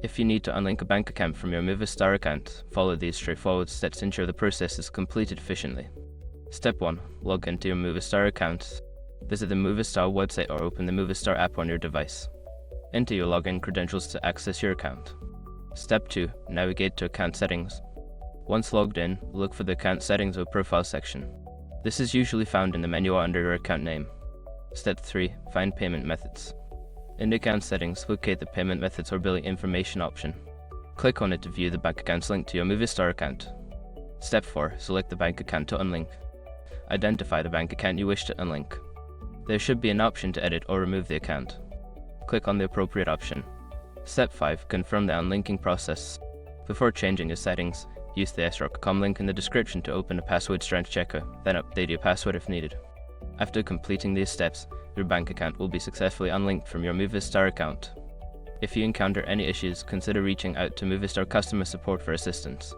If you need to unlink a bank account from your Movistar account, follow these straightforward steps to ensure the process is completed efficiently. Step 1. Log into your Movistar account. Visit the Movistar website or open the Movistar app on your device. Enter your login credentials to access your account. Step 2. Navigate to Account Settings. Once logged in, look for the Account Settings or Profile section. This is usually found in the menu under your account name. Step 3. Find Payment Methods. In the account settings, locate the Payment Methods or Billing Information option. Click on it to view the bank accounts linked to your Movistar account. Step 4. Select the bank account to unlink. Identify the bank account you wish to unlink. There should be an option to edit or remove the account. Click on the appropriate option. Step 5. Confirm the unlinking process. Before changing your settings, use the sroc.com link in the description to open a password strength checker, then update your password if needed. After completing these steps, your bank account will be successfully unlinked from your Movistar account. If you encounter any issues, consider reaching out to Movistar customer support for assistance.